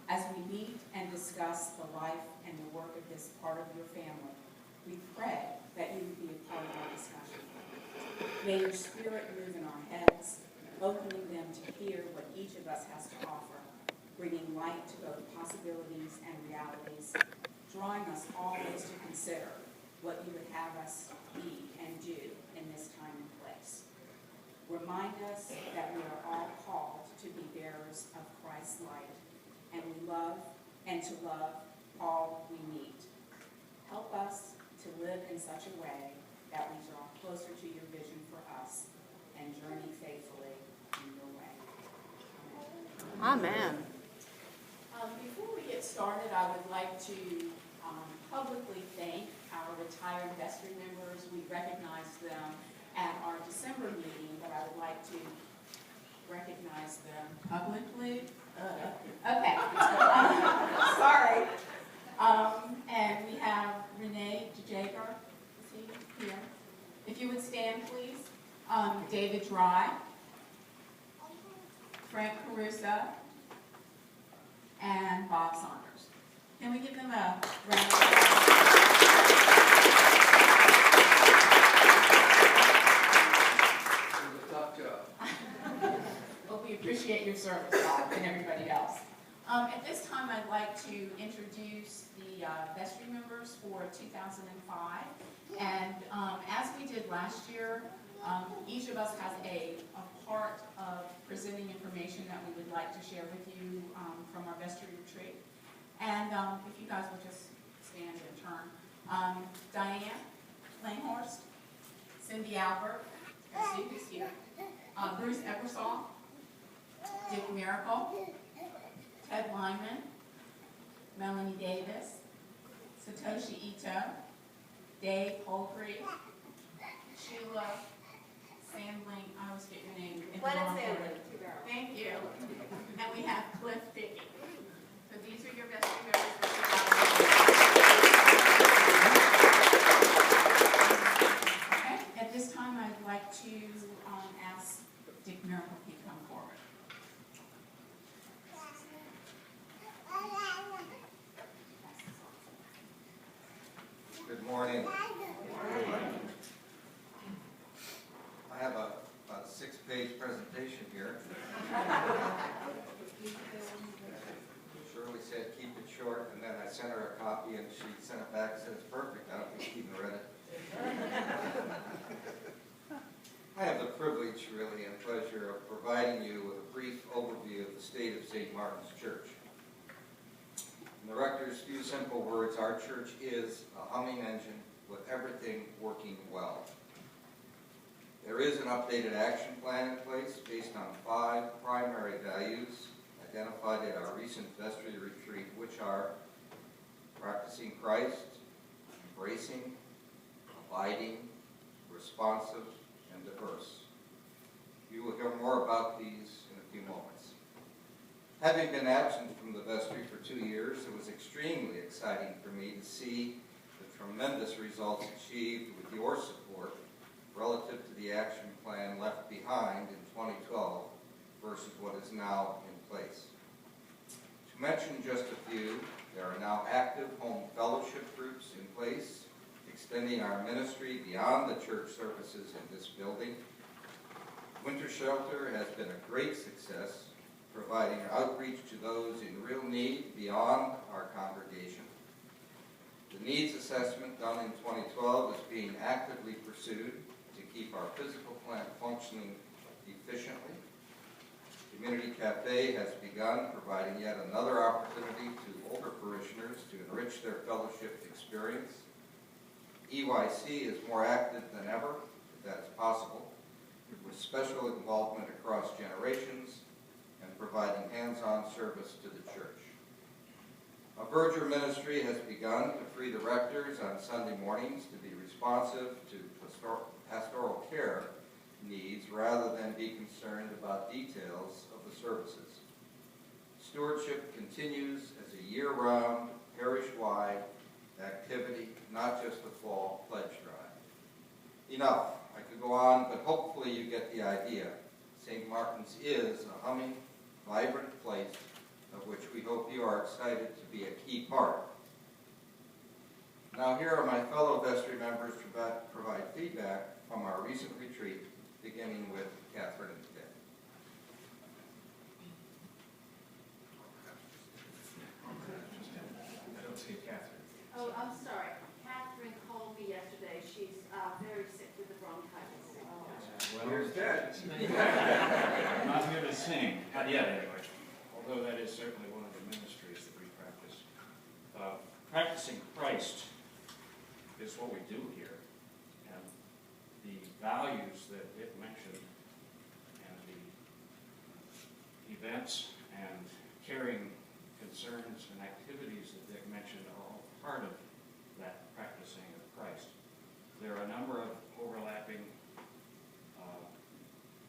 As we meet and discuss the life and the work of this part of your family, we pray that you would be a part of our discussion. May your spirit move in our heads, opening them to hear what each of us has to offer, bringing light to both possibilities and realities, drawing us always to consider what you would have us be and do in this time and place. Remind us that we are all called to be bearers of Christ's light, and we love and to love all we meet. Help us to live in such a way that we draw closer to your vision for us and journey faithfully in your way. Amen. Before we get started, I would like to publicly thank our retired vestry members. We recognized them at our December meeting, but I would like to recognize them publicly. Okay. Sorry. And we have Renee DeJager. Is he here? If you would stand, please. David Dry, Frank Caruso, and Bob Saunders. Can we give them a round of applause? Well, we appreciate your service, Bob, and everybody else. At this time, I'd like to introduce the vestry members for 2005. And as we did last year, each of us has a part of presenting information that we would like to share with you from our vestry retreat. And if you guys will just stand and turn. Diane Langhorst, Cindy Albert, see who's here, Bruce Ebersol, Dick Miracle, Ted Lyman, Melanie Davis, Satoshi Ito, Dave Holgrave, Sheila Sandling, I always get your name in the wrong order. Thank you. And we have Cliff Dickey. So these are your vestry members for 2005. Okay. At this time, I'd like to ask Dick Miracle to come forward. Good morning. I have a 6-page presentation here. Shirley said keep it short, and then I sent her a copy, and she sent it back and said it's perfect. I don't think she even read it. I have the privilege, really, and pleasure of providing you with a brief overview of the state of St. Martin's Church. In the rector's few simple words, our church is a humming engine with everything working well. There is an updated action plan in place based on 5 primary values identified at our recent vestry retreat, which are practicing Christ, embracing, abiding, responsive, and diverse. You will hear more about these in a few moments. Having been absent from the vestry for 2 years, it was extremely exciting for me to see the tremendous results achieved with your support relative to the action plan left behind in 2012 versus what is now in place. To mention just a few, there are now active home fellowship groups in place, extending our ministry beyond the church services in this building. Winter Shelter has been a great success, providing outreach to those in real need beyond our congregation. The needs assessment done in 2012 is being actively pursued to keep our physical plant functioning efficiently. Community Cafe has begun, providing yet another opportunity to older parishioners to enrich their fellowship experience. EYC is more active than ever, if that is possible, with special involvement across generations and providing hands-on service to the church. A Verger ministry has begun to free the rectors on Sunday mornings to be responsive to pastoral care needs rather than be concerned about details of the services. Stewardship continues as a year-round, parish-wide activity, not just a fall pledge drive. Enough. I could go on, but hopefully you get the idea. St. Martin's is a humming, vibrant place of which we hope you are excited to be a key part. Now here are my fellow vestry members to provide feedback from our recent retreat, beginning with Catherine and Dick. I don't see Catherine. Oh, I'm sorry. Catherine called me yesterday. She's very sick with the bronchitis. Well, here's that. I'm not here to sing, not yet anyway, although that is certainly one of the ministries that we practice. Practicing Christ is what we do here, and the values that it mentioned, and the events and caring concerns and activities that Dick mentioned are all part of that practicing of Christ. There are a number of overlapping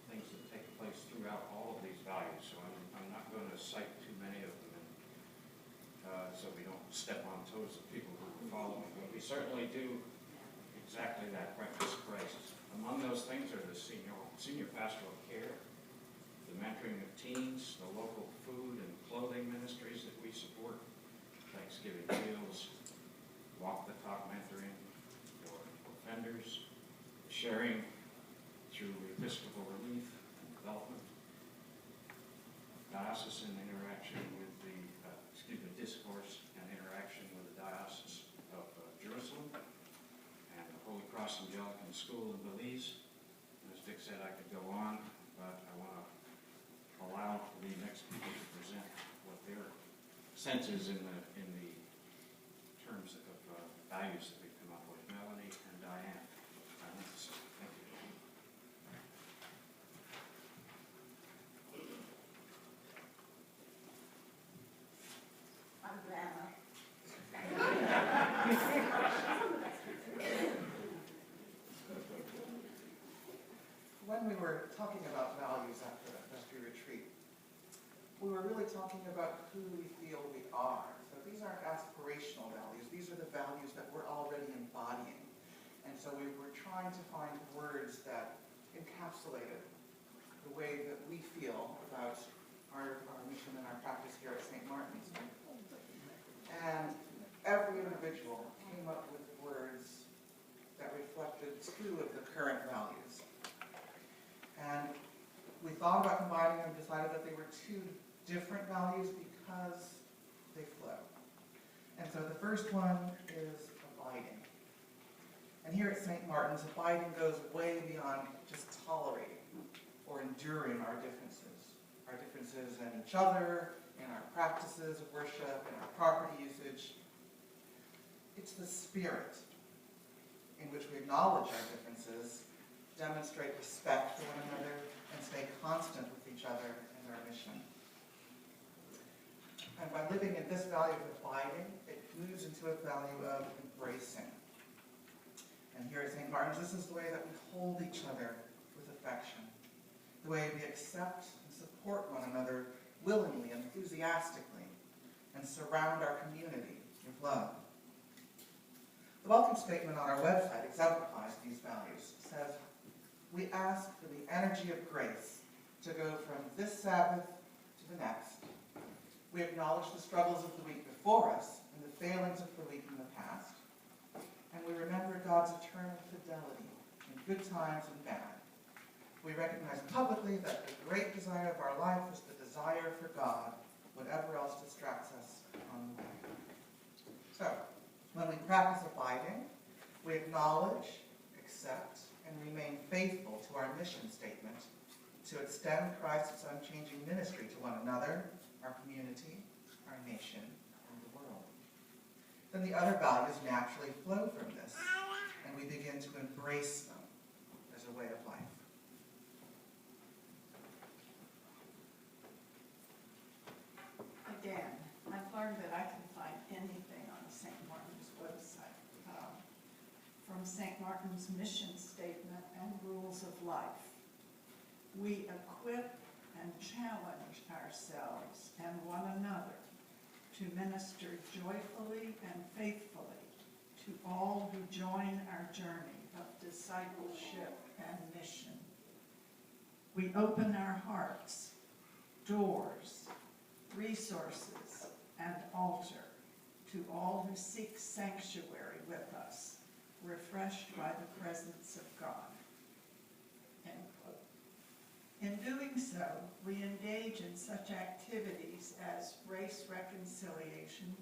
things that take place throughout all of these values, so I'm not going to cite too many of them, so we don't step on toes of people who are following, but we certainly do exactly that, practice Christ. Among those things are the senior pastoral care, the mentoring of teens, the local food and clothing ministries that we support, Thanksgiving meals, walk the talk mentoring for offenders, sharing through Episcopal relief and development, diocesan interaction with the, discourse and interaction with the Diocese of Jerusalem, and the Holy Cross Angelican School in Belize. And as Dick said, I could go on, but I want to allow the next people to present what their sense is in the terms of values that we've come up with. Melanie and Diane. So, thank you. I'm Grandma. When we were talking about values after the vestry retreat, we were really talking about who we feel we are. So these aren't aspirational values. These are the values that we're already embodying. And so we were trying to find words that encapsulated the way that we feel about our mission and our practice here at St. Martin's. And every individual came up with words that reflected two of the current values. And we thought about combining them, decided that they were two different values because they flow. And so the first one is abiding. And here at St. Martin's, abiding goes way beyond just tolerating or enduring our differences in each other, in our practices of worship, in our property usage. It's the spirit in which we acknowledge our differences, demonstrate respect for one another, and stay constant with each other in our mission. And by living in this value of abiding, it moves into a value of embracing. And here at St. Martin's, this is the way that we hold each other with affection, the way we accept and support one another willingly and enthusiastically, and surround our community with love. The welcome statement on our website exemplifies these values. It says, "We ask for the energy of grace to go from this Sabbath to the next. We acknowledge the struggles of the week before us and the failings of the week in the past. And we remember God's eternal fidelity in good times and bad. We recognize publicly that the great desire of our life is the desire for God, whatever else distracts us on the way." So, when we practice abiding, we acknowledge, accept, and remain faithful to our mission statement to extend Christ's unchanging ministry to one another, our community, our nation, and the world. Then the other values naturally flow from this, and we begin to embrace them as a way of life. Again, I've learned that I can find anything on the St. Martin's website, from St. Martin's mission statement and rules of life. We equip and challenge ourselves and one another to minister joyfully and faithfully to all who join our journey of discipleship and mission. We open our hearts, doors, resources, and altar to all who seek sanctuary with us, refreshed by the presence of God." End quote. In doing so, we engage in such activities as race reconciliation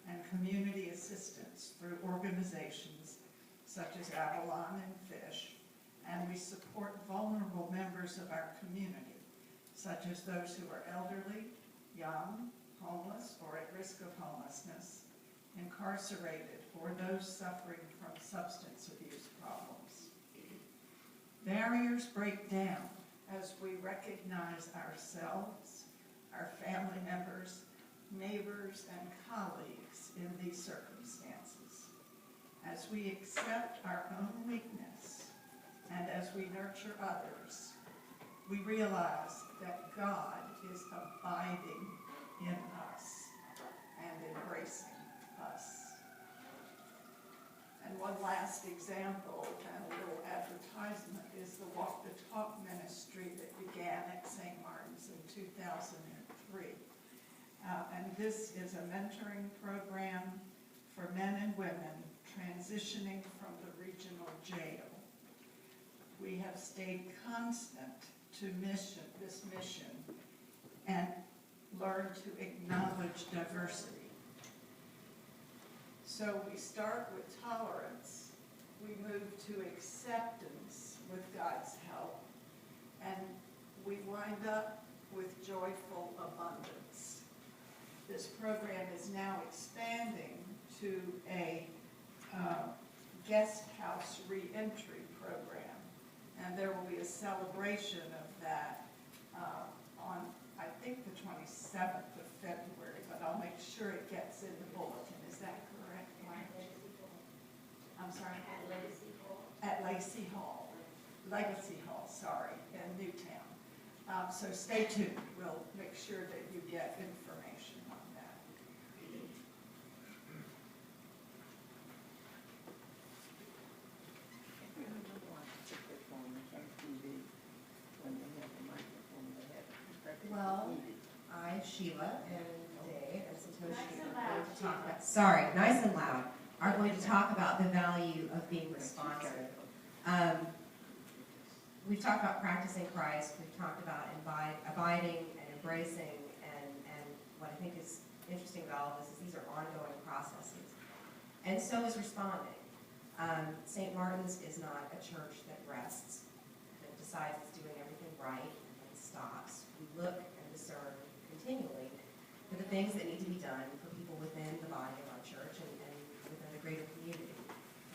and community assistance through organizations such as Avalon and Fish, and we support vulnerable members of our community, such as those who are elderly, young, homeless, or at risk of homelessness, incarcerated, or those suffering from substance abuse problems. Barriers break down as we recognize ourselves, our family members, neighbors, and colleagues in these circumstances. As we accept our own weakness and as we nurture others, we realize that God is abiding in us and embracing us. And one last example and a little advertisement is the Walk the Talk ministry that began at St. Martin's in 2003. And this is a mentoring program for men and women transitioning from the regional jail. We have stayed constant to this mission and learned to acknowledge diversity. So we start with tolerance, we move to acceptance with God's help, and we wind up with joyful abundance. This program is now expanding to a guest house reentry program, and there will be a celebration of that on, I think, the 27th of February, but I'll make sure it gets in the bulletin. Is that correct, Mike? I'm sorry? At Lacey Hall. Legacy Hall, sorry, in Newtown. So stay tuned. We'll make sure that you get information on that. Well, I, Sheila, and Dave, and Satoshi are going to talk about, sorry, nice and loud, are going to talk about the value of being responsive. We've talked about practicing Christ, we've talked about abiding and embracing, and what I think is interesting about all this is these are ongoing processes. And so is responding. St. Martin's is not a church that rests, that decides it's doing everything right, and then stops. We look and discern continually for the things that need to be done for people within the body of our church and within the greater community.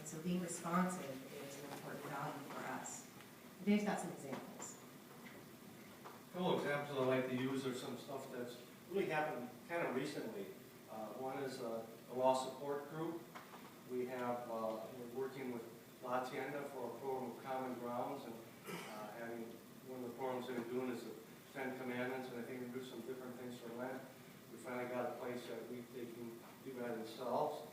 And so being responsive is an important value for us. Dave's got some examples. A couple examples I like to use are some stuff that's really happened kind of recently. One is a law support group. We have, we're working with La Tienda for a program of common grounds, and having one of the programs that we're doing is the 10 Commandments, and I think we do some different things for Lent. We finally got a place that they can do that themselves.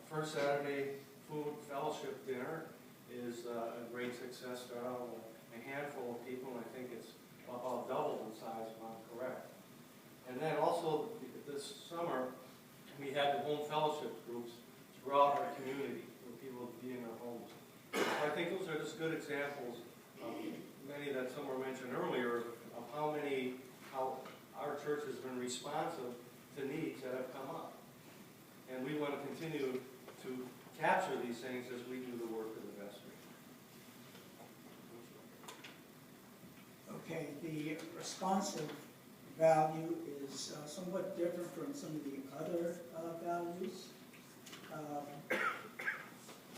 First Saturday food fellowship dinner is a great success. Started out with a handful of people, and I think it's about double in size, if I'm correct. And then also this summer, we had the home fellowship groups throughout our community for people to be in their homes. So I think those are just good examples of many that some were mentioned earlier of how our church has been responsive to needs that have come up. And we want to continue to capture these things as we do the work of the vestry. Okay, the responsive value is somewhat different from some of the other values.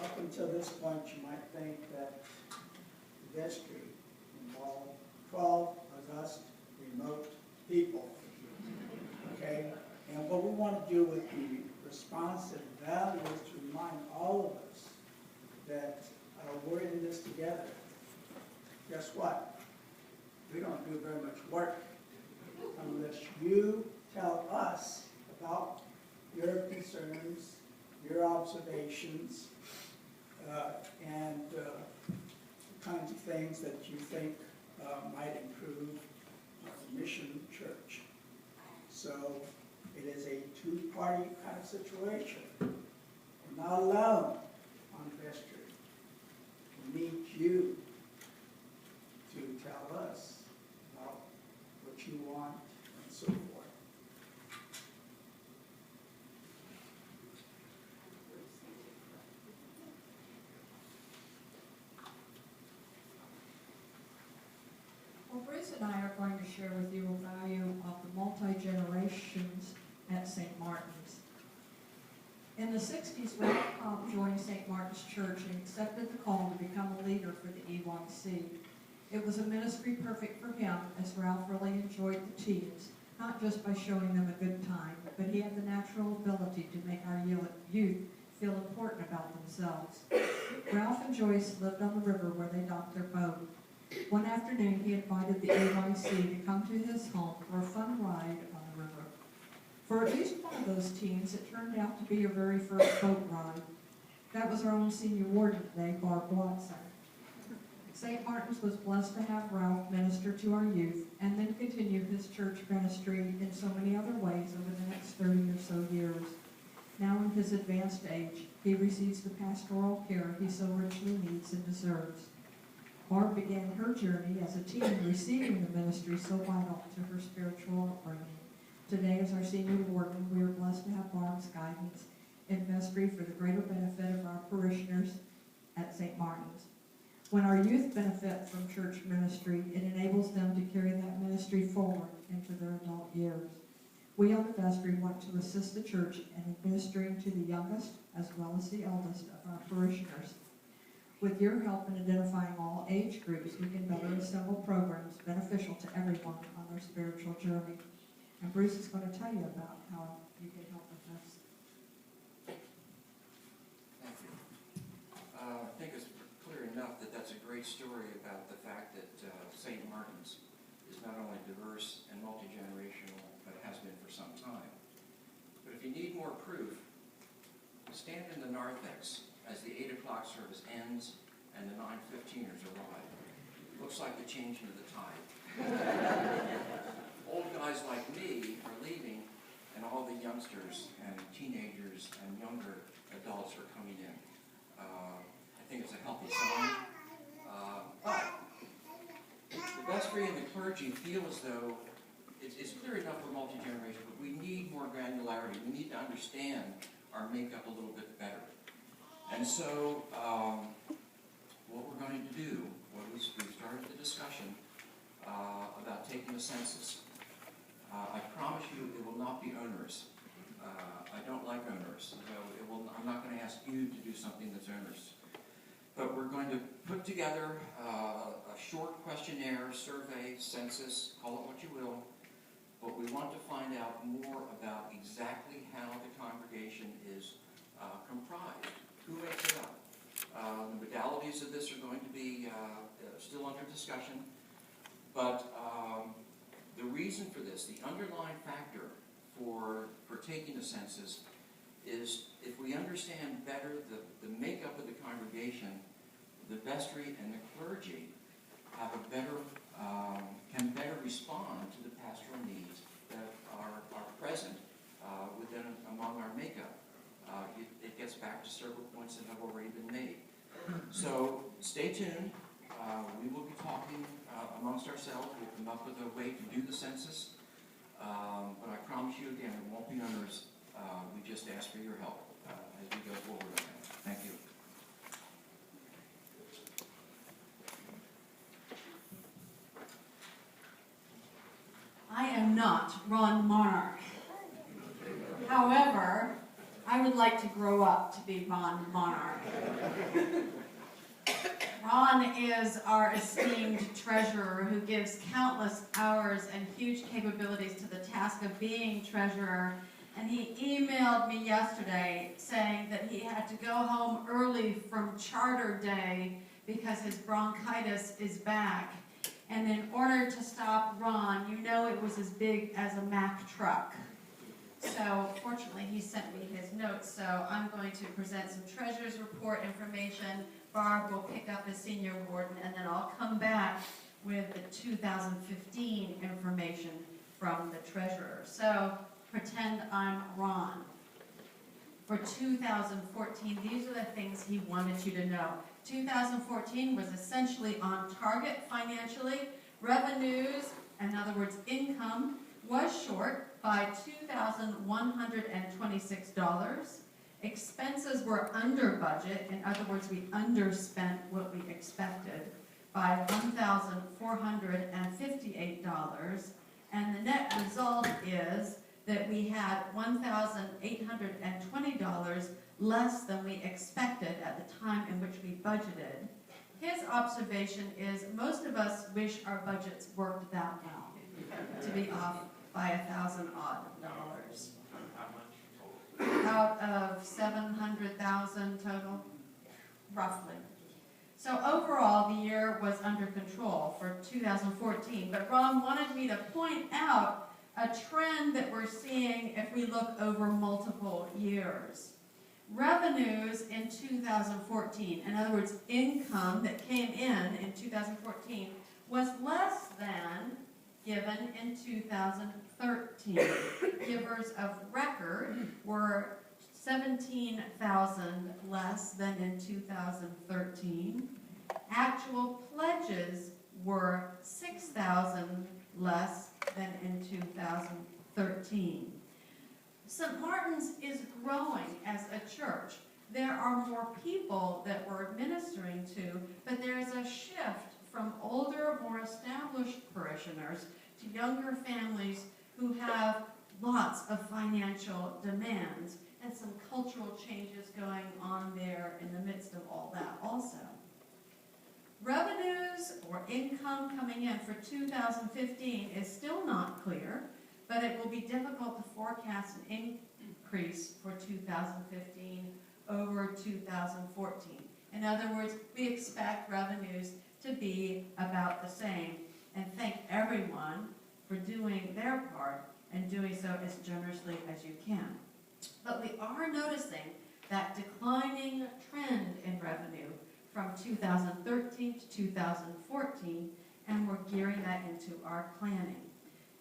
Up until this point, you might think that the vestry involved 12 august, remote people. Okay, and what we want to do with the responsive value is to remind all of us that we're in this together. Guess what? We don't do very much work unless you tell us about your concerns, your observations, and the kinds of things that you think might improve the mission church. So It is a two-party kind of situation. We're not alone on vestry. We need you to tell us about what you want and so forth. Well, Bruce and I are going to share with you a value of the multi-generations at St. Martin's. In the 60s, Ralph Cobb joined St. Martin's Church and accepted the call to become a leader for the EYC. It was a ministry perfect for him, as Ralph really enjoyed the teens, not just by showing them a good time, but he had the natural ability to make our youth feel important about themselves. Ralph and Joyce lived on the river where they docked their boat. One afternoon, he invited the EYC to come to his home for a fun ride on the river. For at least one of those teens, it turned out to be your very first boat ride. That was our own senior warden today, Barb Watson. St. Martin's was blessed to have Ralph minister to our youth and then continue his church ministry in so many other ways over the next 30 or so years. Now in his advanced age, he receives the pastoral care he so richly needs and deserves. Barb began her journey as a teen receiving the ministry so vital to her spiritual upbringing. Today, as our senior warden, we are blessed to have Barb's guidance in vestry for the greater benefit of our parishioners at St. Martin's. When our youth benefit from church ministry, it enables them to carry that ministry forward into their adult years. We on the vestry want to assist the church in administering to the youngest as well as the eldest of our parishioners. With your help in identifying all age groups, we can better assemble programs beneficial to everyone on their spiritual journey. And Bruce is going to tell you about how you can help with this. Thank you. I think it's clear enough that that's a great story about the fact that St. Martin's is not only diverse and multi-generational, but it has been for some time. But if you need more proof, stand in the narthex as the 8 o'clock service ends and the 9:15ers arrive. Looks like the changing of the tide. Old guys like me are leaving, and all the youngsters and teenagers and younger adults are coming in. I think it's a healthy sign. But the vestry and the clergy feel as though it's clear enough we're multi-generational, but we need more granularity. We need to understand our makeup a little bit better. And so, what we're going to do, we've started the discussion about taking a census. I promise you it will not be onerous. I don't like onerous, so I'm not going to ask you to do something that's onerous. But we're going to put together a short questionnaire, survey, census, call it what you will. But we want to find out more about exactly how the congregation is comprised. Who makes it up? The modalities of this are going to be still under discussion, but the reason for this, the underlying factor for taking the census is if we understand better the makeup of the congregation, the vestry and the clergy have a better, can better respond to the pastoral needs that are present among our makeup. It gets back to several points that have already been made. So stay tuned. We will be talking amongst ourselves. We'll come up with a way to do the census. But I promise you again, it won't be onerous. We just ask for your help as we go forward on that. Thank you. I am not Ron Monarch. However, I would like to grow up to be Ron Monarch. Ron is our esteemed treasurer who gives countless hours and huge capabilities to the task of being treasurer. And he emailed me yesterday saying that he had to go home early from Charter Day because his bronchitis is back. And in order to stop Ron, you know it was as big as a Mack truck. So fortunately, he sent me his notes, so I'm going to present some treasurer's report information. Barb will pick up as senior warden, and then I'll come back with the 2015 information from the treasurer. So pretend I'm Ron. For 2014, these are the things he wanted you to know. 2014 was essentially on target financially. Revenues, in other words, income, was short by $2,126. Expenses were under budget. In other words, we underspent what we expected by $1,458. And the net result is that we had $1,820 less than we expected at the time in which we budgeted. His observation is most of us wish our budgets worked that well, to be off by $1,000 odd. Out of 700,000 total, roughly. So overall, the year was under control for 2014, but Ron wanted me to point out a trend that we're seeing if we look over multiple years. Revenues in 2014, in other words, income that came in 2014, was less than given in 2013. Givers of record were 17,000 less than in 2013. Actual pledges were 6,000 less than in 2013. St. Martin's is growing as a church. There are more people that we're ministering to, but there's a shift from older, more established parishioners to younger families who have lots of financial demands and some cultural changes going on there in the midst of all that also. Revenues or income coming in for 2015 is still not clear, but it will be difficult to forecast an increase for 2015 over 2014. In other words, we expect revenues to be about the same, and thank everyone for doing their part and doing so as generously as you can. But we are noticing that declining trend in revenue from 2013 to 2014, and we're gearing that into our planning.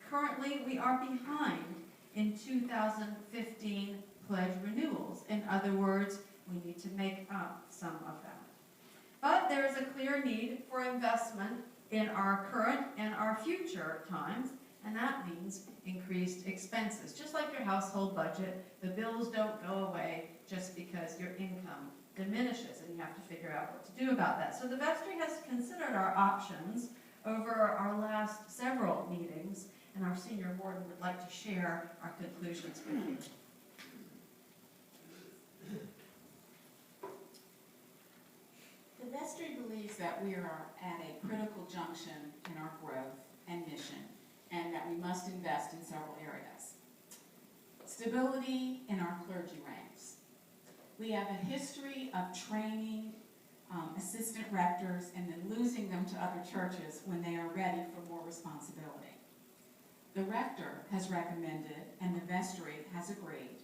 Currently, we are behind in 2015 pledge renewals. In other words, we need to make up some of that. But there is a clear need for investment in our current and our future times, and that means increased expenses. Just like your household budget, the bills don't go away just because your income diminishes, and you have to figure out what to do about that. So the vestry has considered our options over our last several meetings, and our senior warden would like to share our conclusions with you. The vestry believes that we are at a critical junction in our growth and mission, and that we must invest in several areas. Stability in our clergy ranks. We have a history of training assistant rectors and then losing them to other churches when they are ready for more responsibility. The rector has recommended, and the vestry has agreed,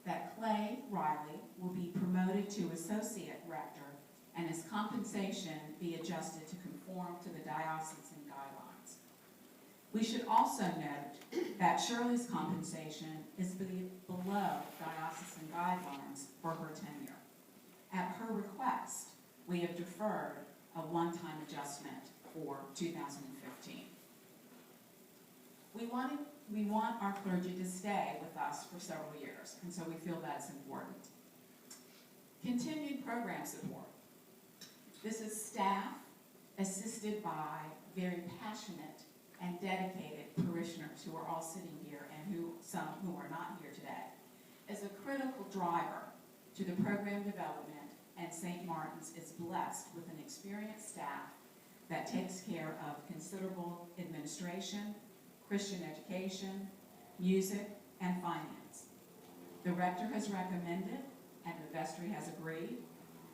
that Clay Riley will be promoted to associate rector and his compensation be adjusted to conform to the diocesan guidelines. We should also note that Shirley's compensation is below diocesan guidelines for her tenure. At her request, we have deferred a one-time adjustment for 2015. We want our clergy to stay with us for several years, and so we feel that's important. Continued program support. This is staff assisted by very passionate and dedicated parishioners who are all sitting here and some who are not here today, as a critical driver to the program development, and St. Martin's is blessed with an experienced staff that takes care of considerable administration, Christian education, music, and finance. The rector has recommended, and the vestry has agreed,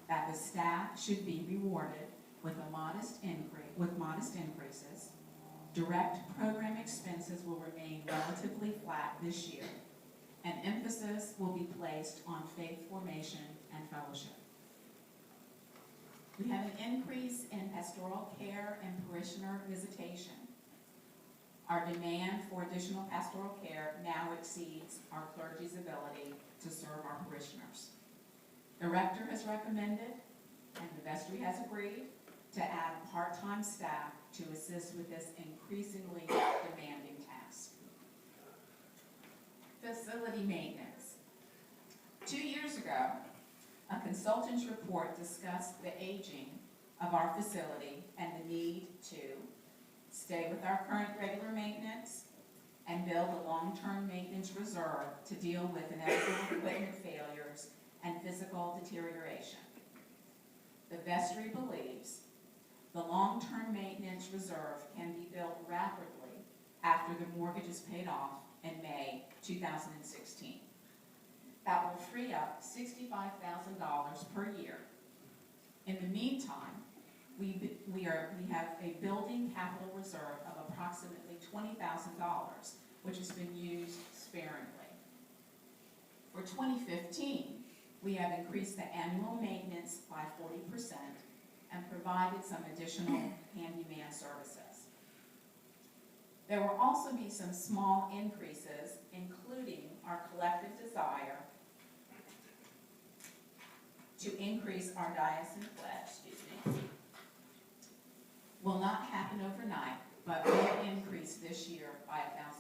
that the staff should be rewarded with modest increases. Direct program expenses will remain relatively flat this year, and emphasis will be placed on faith formation and fellowship. We have an increase in pastoral care and parishioner visitation. Our demand for additional pastoral care now exceeds our clergy's ability to serve our parishioners. The rector has recommended, and the vestry has agreed, to add part-time staff to assist with this increasingly demanding task. Facility maintenance. 2 years ago, a consultant's report discussed the aging of our facility and the need to stay with our current regular maintenance and build a long-term maintenance reserve to deal with inevitable equipment failures and physical deterioration. The vestry believes the long-term maintenance reserve can be built rapidly after the mortgage is paid off in May 2016. That will free up $65,000 per year. In the meantime, we have a building capital reserve of approximately $20,000, which has been used sparingly. For 2015, we have increased the annual maintenance by 40% and provided some additional handyman services. There will also be some small increases, including our collective desire to increase our diocesan pledge, will not happen overnight, but will increase this year by about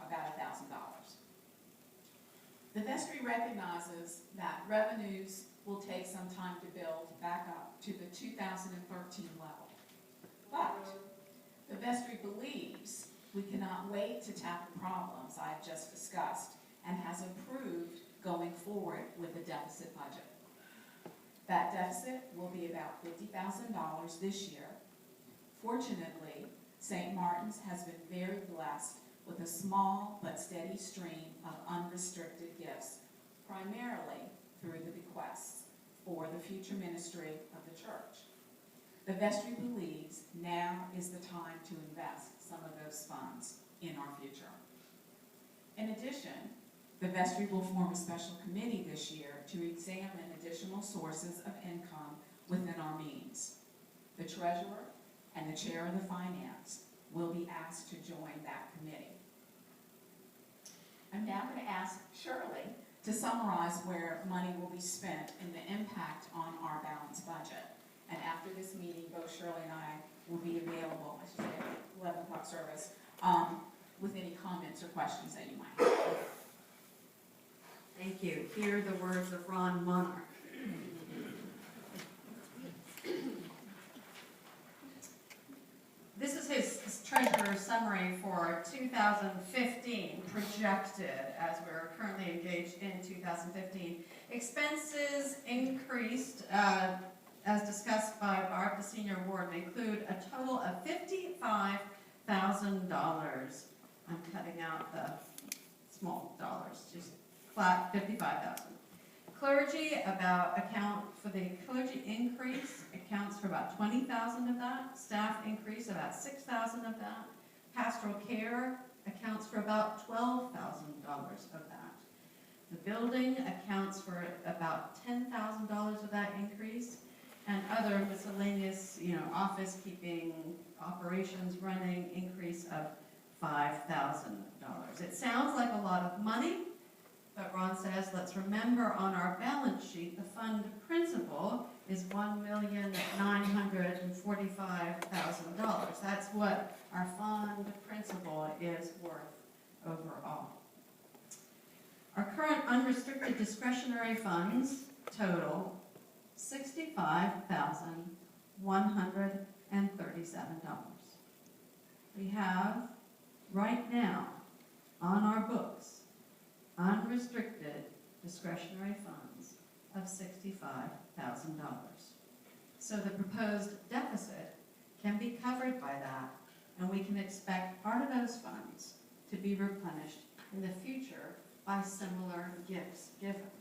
$1,000. The vestry recognizes that revenues will take some time to build back up to the 2013 level. But the vestry believes we cannot wait to tackle problems I have just discussed and has approved going forward with a deficit budget. That deficit will be about $50,000 this year. Fortunately, St. Martin's has been very blessed with a small but steady stream of unrestricted gifts, primarily through the bequests for the future ministry of the church. The vestry believes now is the time to invest some of those funds in our future. In addition, the vestry will form a special committee this year to examine additional sources of income within our means. The treasurer and the chair of the finance will be asked to join that committee. I'm now going to ask Shirley to summarize where money will be spent and the impact on our balanced budget. And after this meeting, both Shirley and I will be available, I should say, at 11 o'clock service, with any comments or questions that you might have. Thank you. Hear the words of Ron Monarch. This is his treasurer's summary for 2015, projected as we're currently engaged in 2015. Expenses increased, as discussed by Barb, the senior warden, include a total of $55,000. I'm cutting out the small dollars, just flat 55,000. Clergy account for the clergy increase accounts for about 20,000 of that. Staff increase about 6,000 of that. Pastoral care accounts for about $12,000 of that. The building accounts for about $10,000 of that increase, and other miscellaneous, office keeping, operations running increase of $5,000. It sounds like a lot of money. But Ron says, let's remember on our balance sheet, the fund principal is $1,945,000. That's what our fund principal is worth overall. Our current unrestricted discretionary funds total $65,137. We have right now on our books unrestricted discretionary funds of $65,000. So the proposed deficit can be covered by that, and we can expect part of those funds to be replenished in the future by similar gifts given.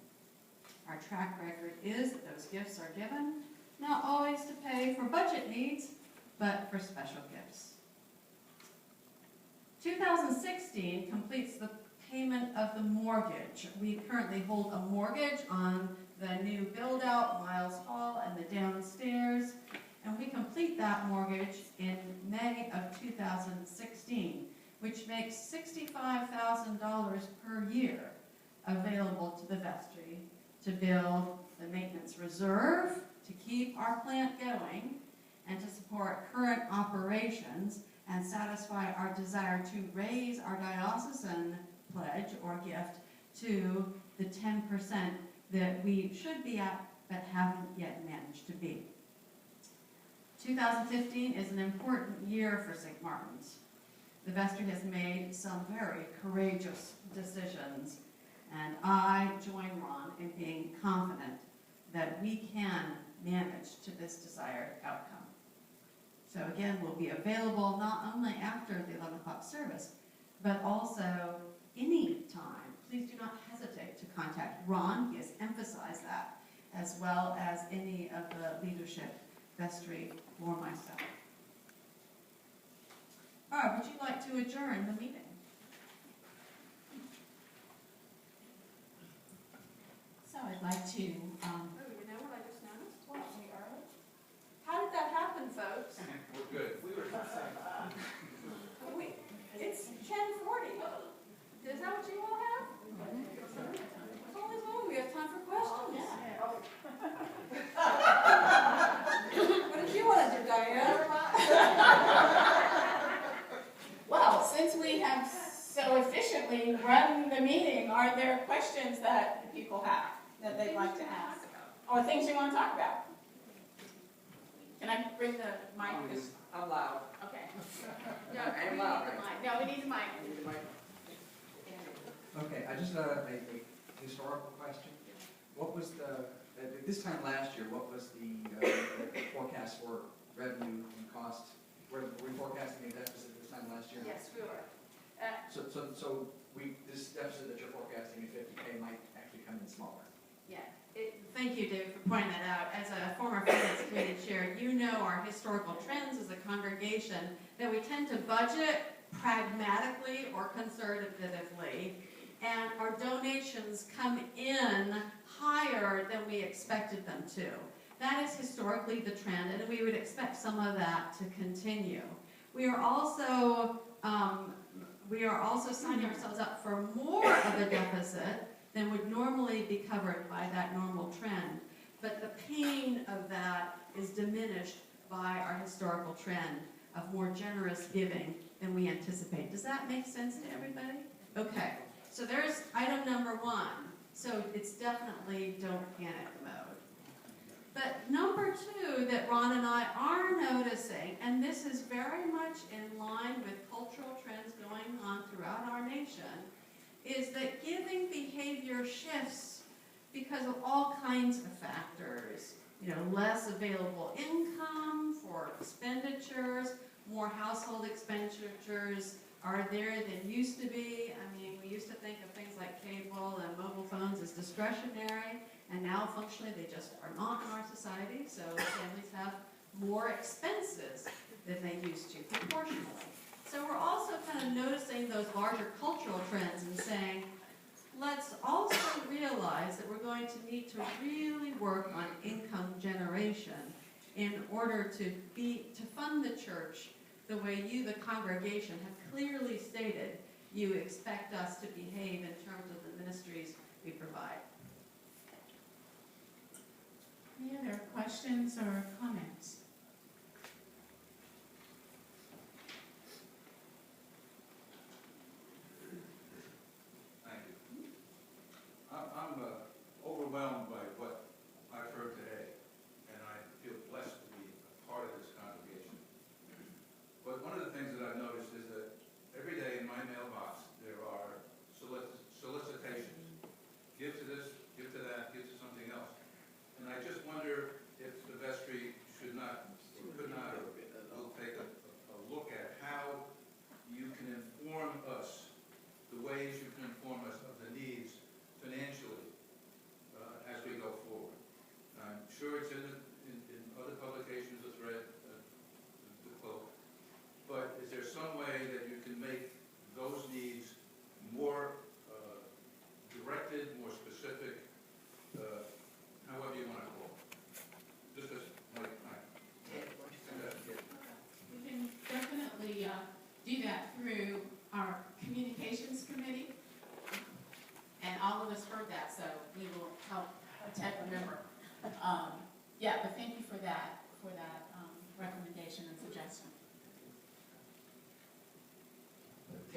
Our track record is that those gifts are given, not always to pay for budget needs, but for special gifts. 2016 completes the payment of the mortgage. We currently hold a mortgage on the new build-out, Miles Hall, and the downstairs, and we complete that mortgage in May of 2016. which makes $65,000 per year available to the vestry to build the maintenance reserve, to keep our plant going, and to support current operations and satisfy our desire to raise our diocesan pledge or gift to the 10% that we should be at but haven't yet managed to be. 2015 is an important year for St. Martin's. The vestry has made some very courageous decisions, and I join Ron in being confident that we can manage to this desired outcome. So again, we'll be available not only after the 11 o'clock service, but also any time. Please do not hesitate to contact Ron. He has emphasized that, as well as any of the leadership, vestry, or myself. All right, would you like to adjourn the meeting? So I'd like to, Oh, you know what I just noticed? What, we early? How did that happen, folks? We're good. We were It's 10:40. Is that what you all have? Holy moly, we have time for questions. What did you want to do, Diane? well, since we have so efficiently run the meeting, are there questions that people have that they'd like to ask? Or things you want to talk about? Can I bring the mic? I'm loud. Okay. No, we need the mic. No, we need the mic. Okay, I just a historical question. What was at this time last year, what was the forecast for revenue and cost? Were we forecasting a deficit this time last year? Yes, we were. So this deficit that you're forecasting at 50K might actually come in smaller. Yeah. Thank you, David, for pointing that out. As a former finance committee chair, you know our historical trends as a congregation, that we tend to budget pragmatically or conservatively, and our donations come in higher than we expected them to. That is historically the trend, and we would expect some of that to continue. We are also signing ourselves up for more of a deficit than would normally be covered by that normal trend. But the pain of that is diminished by our historical trend of more generous giving than we anticipate. Does that make sense to everybody? Okay, so there's item number one. So it's definitely don't panic mode. But number two that Ron and I are noticing, and this is very much in line with cultural trends going on throughout our nation, is that giving behavior shifts because of all kinds of factors. You know, less available income for expenditures, more household expenditures are there than used to be. I mean, we used to think of things like cable and mobile phones as discretionary, and now functionally they just are not in our society, so families have more expenses than they used to proportionally. So we're also kind of noticing those larger cultural trends and saying, let's also realize that we're going to need to really work on income generation in order to fund the church the way you, the congregation, have clearly stated you expect us to behave in terms of the ministries we provide. Any other questions or comments? Thank you. I'm overwhelmed by what I've heard today, and I feel blessed to be a part of this congregation. But one of the things that I've noticed is that every day in my mailbox there are solicitations. Give to this, give to that, give to something else. And I just wonder if the vestry should not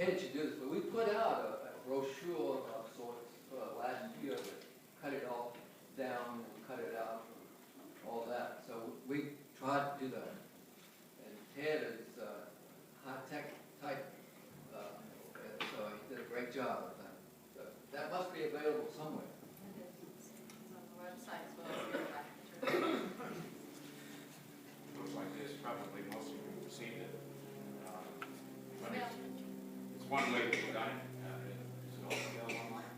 Ted should do this, but we put out a brochure of sorts last year that cut it all down and cut it out and all that. So we tried to do that. And Ted is high-tech type, so he did a great job with that. So that must be available somewhere. It's on the website as well as here at the church. Looks like this, probably most of you have seen it. But it's one way to have done it. Is it all available online?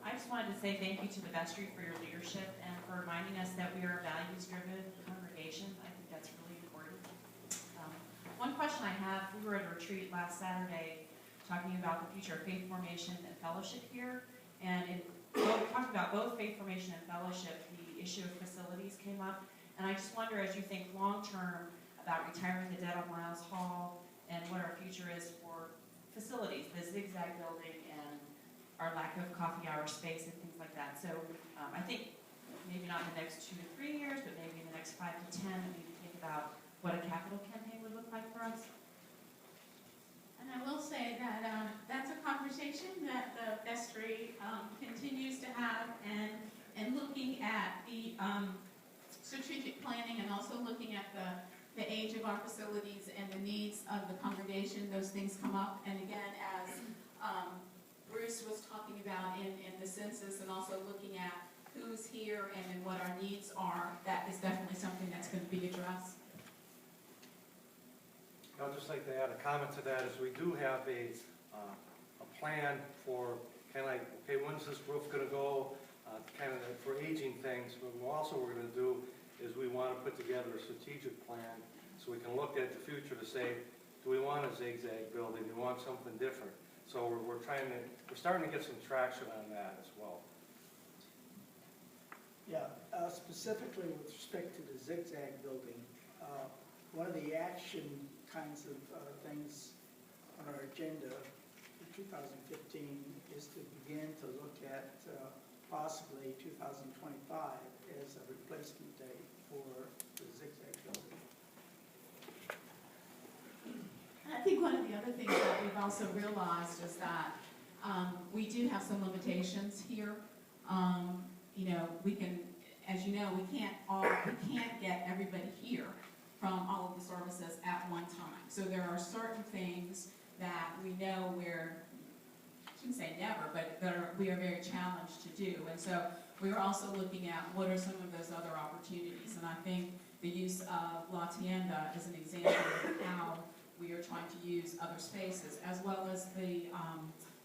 I just wanted to say thank you to the vestry for your leadership and for reminding us that we are a values-driven congregation. I think that's really important. One question I have, we were at a retreat last Saturday talking about the future of faith formation and fellowship here, and talking about both faith formation and fellowship, the issue of facilities came up, and I just wonder, as you think long-term about retiring the dead on Miles Hall and what our future is for facilities, the zigzag building and our lack of coffee hour space and things like that. So I think maybe not in the next 2 to 3 years, but maybe in the next 5 to 10, we need to think about what a capital campaign would look like for us. And I will say that that's a conversation that the vestry continues to have, and looking at the strategic planning and also looking at the age of our facilities and the needs of the congregation, those things come up. And again, as Bruce was talking about in the census and also looking at who's here and then what our needs are, that is definitely something that's going to be addressed. I'd just like to add a comment to that, is we do have a plan for kind of like, okay, when's this roof going to go, kind of for aging things. But also we're going to do is we want to put together a strategic plan so we can look at the future to say, do we want a zigzag building? Do we want something different? So we're starting to get some traction on that as well. Yeah, specifically with respect to the zigzag building, one of the action kinds of things on our agenda for 2015 is to begin to look at possibly 2025 as a replacement date for the zigzag building. And I think one of the other things that we've also realized is that we do have some limitations here. You know, we can, as you know, we can't get everybody here from all of the services at one time. So there are certain things that we know we're, I shouldn't say never, but we are very challenged to do. And so we're also looking at what are some of those other opportunities. And I think the use of La Tienda is an example of how we are trying to use other spaces, as well as the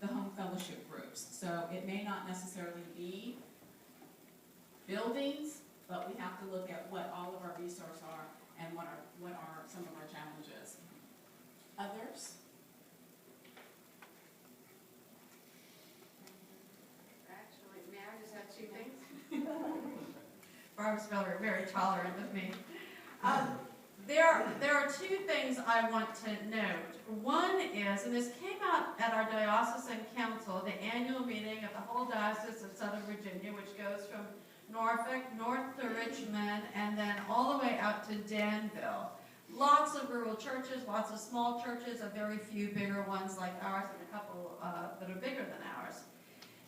home fellowship groups. So it may not necessarily be buildings, but we have to look at what all of our resources are and what are some of our challenges. Others? Actually, may I just have 2 things? Barbara's very tolerant of me. There are 2 things I want to note. One is, and this came out at our diocesan council, the annual meeting of the whole Diocese of Southern Virginia, which goes from Norfolk, north to Richmond, and then all the way out to Danville. Lots of rural churches, lots of small churches, a very few bigger ones like ours, and a couple that are bigger than ours.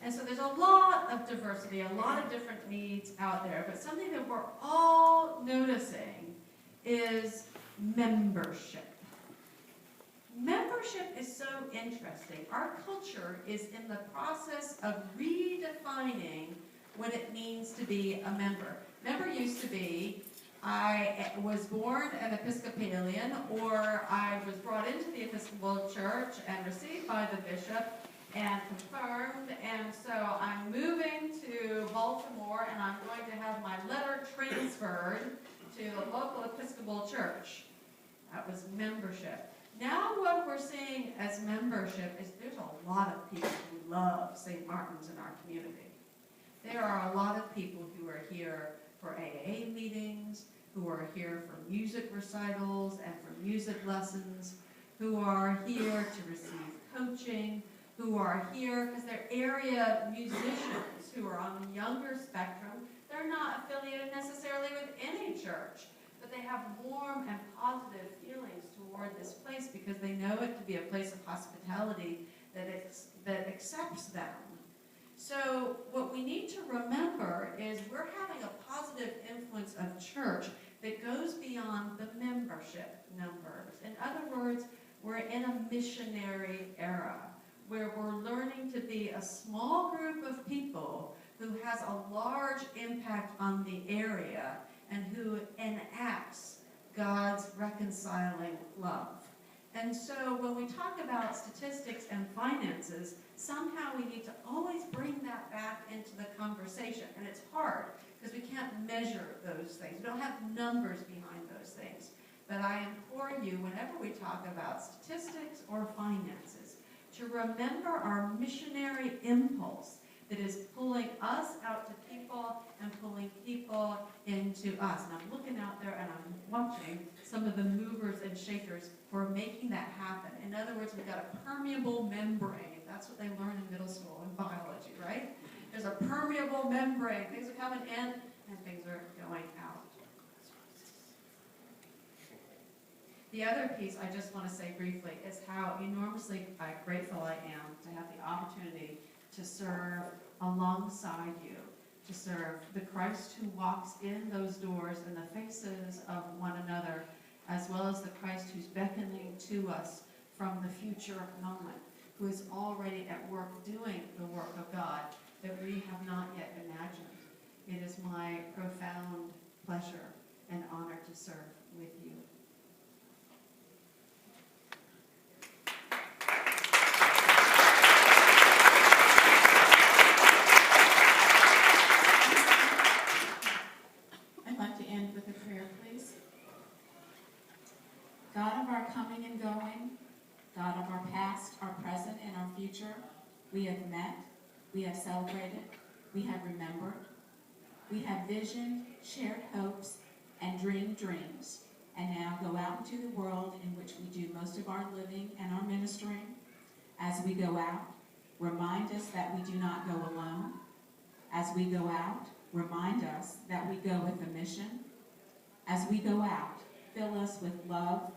And so there's a lot of diversity, a lot of different needs out there, but something that we're all noticing is membership. Membership is so interesting. Our culture is in the process of redefining what it means to be a member. Member used to be, I was born an Episcopalian, or I was brought into the Episcopal Church and received by the bishop and confirmed, and so I'm moving to Baltimore and I'm going to have my letter transferred to the local Episcopal Church. That was membership. Now what we're seeing as membership is there's a lot of people who love St. Martin's in our community. There are a lot of people who are here for AA meetings, who are here for music recitals and for music lessons, who are here to receive coaching, who are here because they're area musicians who are on the younger spectrum. They're not affiliated necessarily with any church, but they have warm and positive feelings toward this place because they know it to be a place of hospitality that accepts them. So what we need to remember is we're having a positive influence of church that goes beyond the membership numbers. In other words, we're in a missionary era where we're learning to be a small group of people who has a large impact on the area and who enacts God's reconciling love. And so when we talk about statistics and finances, somehow we need to always bring that back into the conversation. And it's hard because we can't measure those things. We don't have numbers behind those things. But I implore you, whenever we talk about statistics or finances, to remember our missionary impulse that is pulling us out to people and pulling people into us. And I'm looking out there and I'm watching some of the movers and shakers who are making that happen. In other words, we've got a permeable membrane. That's what they learn in middle school in biology, right? There's a permeable membrane. Things are coming in and things are going out. The other piece I just want to say briefly is how enormously grateful I am to have the opportunity to serve alongside you, to serve the Christ who walks in those doors in the faces of one another, as well as the Christ who's beckoning to us from the future moment, who is already at work doing the work of God that we have not yet imagined. It is my profound pleasure and honor to serve with you. God of our coming and going, God of our past, our present, and our future, we have met, we have celebrated, we have remembered, we have visioned, shared hopes, and dreamed dreams, and now go out into the world in which we do most of our living and our ministering. As we go out, remind us that we do not go alone. As we go out, remind us that we go with a mission. As we go out, fill us with love,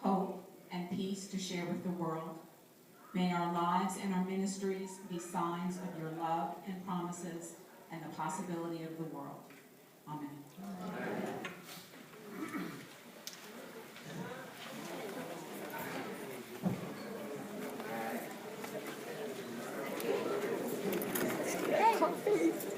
hope, and peace to share with the world. May our lives and our ministries be signs of your love and promises and the possibility of the world. Amen. Hey.